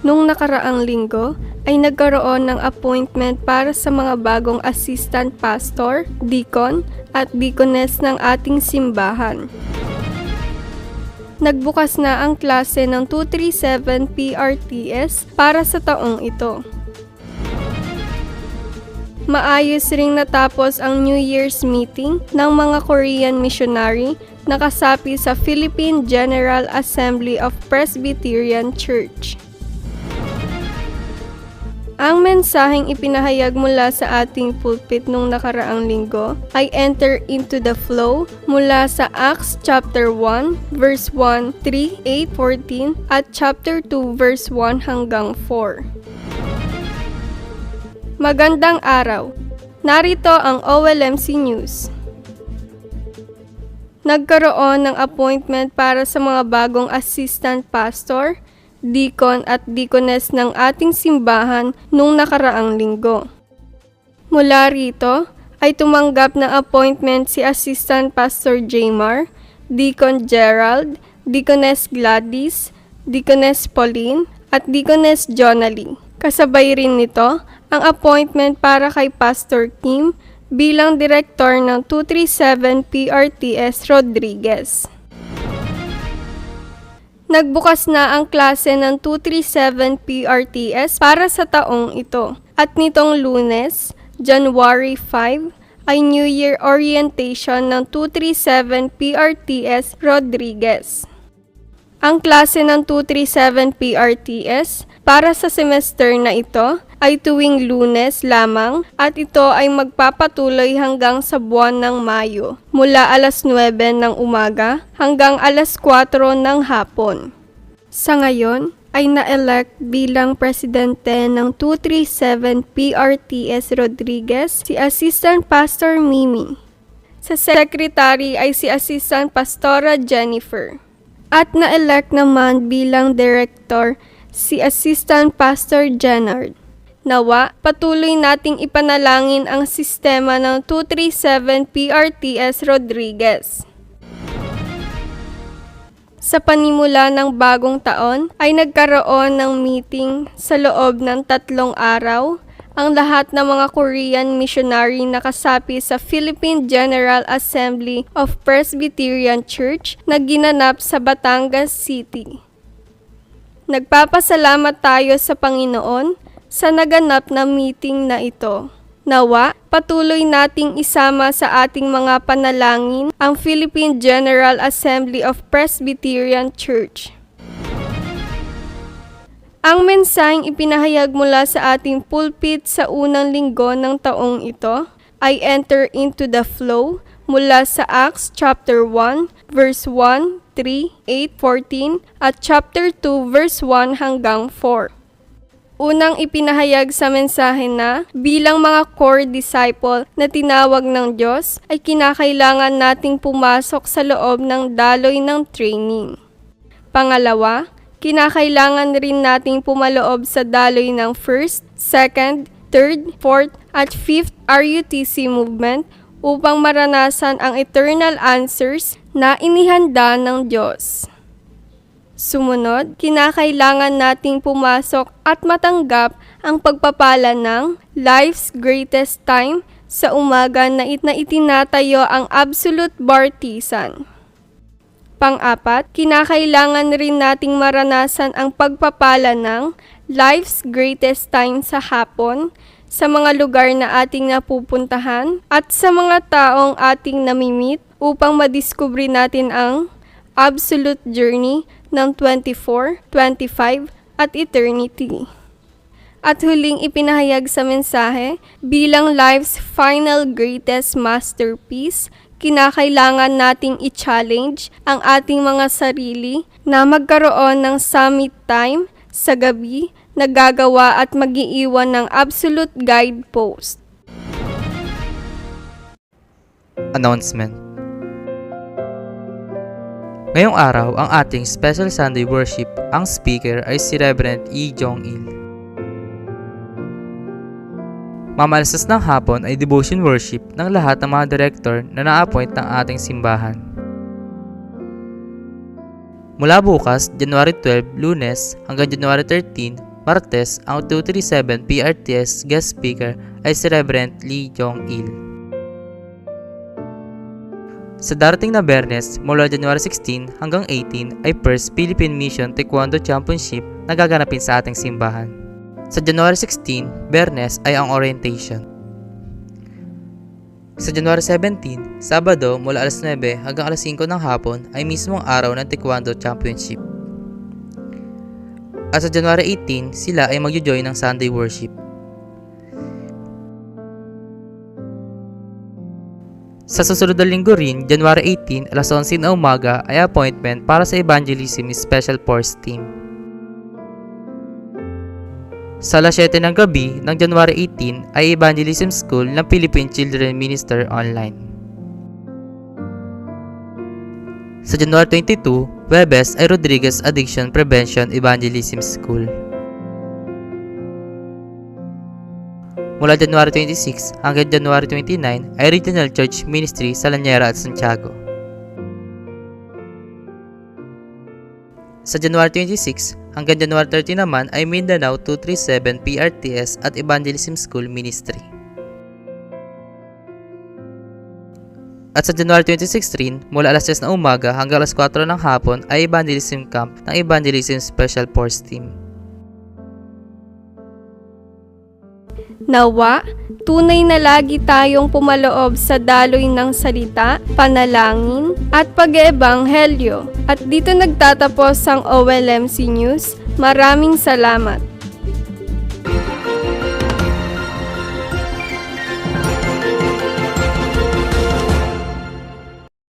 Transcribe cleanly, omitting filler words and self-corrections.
Nung nakaraang linggo ay nagkaroon ng appointment para sa mga bagong assistant pastor, deacon at deaconess ng ating simbahan. Nagbukas na ang klase ng 237 PRTS para sa taong ito. Maayos ring natapos ang New Year's meeting ng mga Korean missionary na kasapi sa Philippine General Assembly of Presbyterian Church. Ang mensaheng ipinahayag mula sa ating pulpit nung nakaraang linggo ay enter into the flow mula sa Acts chapter 1 verse 1, 3, 8, 14 at chapter 2 verse 1 hanggang 4. Magandang araw! Narito ang OLMC News. Nagkaroon ng appointment para sa mga bagong assistant pastor, deacon at deaconess ng ating simbahan nung nakaraang linggo. Mula rito ay tumanggap ng appointment si Assistant Pastor Jaymar, Deacon Gerald, Deaconess Gladys, Deaconess Pauline at Deaconess Jonalie. Kasabay rin nito ang appointment para kay Pastor Kim bilang Direktor ng 237 PRTS Rodriguez. Nagbukas na ang klase ng 237 PRTS para sa taong ito. At nitong Lunes, January 5, ay New Year orientation ng 237 PRTS Rodriguez. Ang klase ng 237 PRTS para sa semester na ito ay tuwing Lunes lamang at ito ay magpapatuloy hanggang sa buwan ng Mayo mula alas 9 ng umaga hanggang alas 4 ng hapon. Sa ngayon ay na-elect bilang presidente ng 237 PRTS Rodriguez si Assistant Pastor Mimi. Sa secretary ay si Assistant Pastora Jennifer. At na-elect naman bilang director si Assistant Pastor Jenard. Nawa, patuloy nating ipanalangin ang sistema ng 237 PRTS Rodriguez. Sa panimula ng bagong taon ay nagkaroon ng meeting sa loob ng 3 araw ang lahat ng mga Korean missionary na kasapi sa Philippine General Assembly of Presbyterian Church na ginanap sa Batangas City. Nagpapasalamat tayo sa Panginoon sa naganap na meeting na ito. Nawa, patuloy nating isama sa ating mga panalangin ang Philippine General Assembly of Presbyterian Church. Ang mensaheng ipinahayag mula sa ating pulpit sa unang linggo ng taong ito ay enter into the flow mula sa Acts chapter 1 verse 1, 3, 8, 14 at chapter 2 verse 1 hanggang 4. Unang ipinahayag sa mensahe na bilang mga core disciple na tinawag ng Diyos ay kinakailangan nating pumasok sa loob ng daloy ng training. Pangalawa, kinakailangan rin nating pumaloob sa daloy ng 1st, 2nd, 3rd, 4th at 5th RUTC movement upang maranasan ang eternal answers na inihanda ng Diyos. Sumunod, kinakailangan nating pumasok at matanggap ang pagpapala ng Life's Greatest Time sa umaga na itinatayo ang Absolute Bartisan. Pang-apat, kinakailangan rin nating maranasan ang pagpapala ng Life's Greatest Time sa hapon sa mga lugar na ating napupuntahan at sa mga taong ating namimit upang madiskubre natin ang absolute journey ng 24, 25 at eternity. At huling ipinahayag sa mensahe, bilang life's final greatest masterpiece, kinakailangan nating i-challenge ang ating mga sarili na magkaroon ng summit time sa gabi na gagawa at mag-iiwan ng absolute guidepost. Announcement. Ngayong araw, ang ating Special Sunday Worship, ang speaker ay si Reverend E. Jong-il. Mamalasas ng hapon ay devotion worship ng lahat ng mga director na na-appoint ng ating simbahan. Mula bukas, January 12, Lunes hanggang January 13, Martes, ang 237 PRTS guest speaker ay si Reverend Lee Jong-il. Sa darating na Biyernes, mula January 16 hanggang 18 ay First Philippine Mission Taekwondo Championship na gaganapin sa ating simbahan. Sa January 16, Biyernes ay ang orientation. Sa January 17, Sabado mula alas 9 hanggang alas 5 ng hapon ay mismong araw ng Taekwondo Championship. At sa January 18, sila ay magjo-join ng Sunday Worship. Sa susunod na linggo rin, January 18, alas 11 na umaga ay appointment para sa Evangelism Special Force Team. Sa alas 7 ng gabi ng January 18 ay Evangelism School ng Philippine Children Minister Online. Sa January 22, Webes ay Rodriguez Addiction Prevention Evangelism School. Mula January 26 hanggang January 29 ay Regional Church Ministry sa Lanyera at Santiago. Sa January 26 hanggang January 30 naman ay Mindanao 237 PRTS at Evangelism School Ministry. At sa January 26 rin, mula alas 10 na umaga hanggang alas 4 ng hapon ay Evangelism Camp ng Evangelism Special Force Team. Nawa, tunay na lagi tayong pumaloob sa daloy ng salita, panalangin, at pag-eebanghelyo. At dito nagtatapos ang OLMC News. Maraming salamat.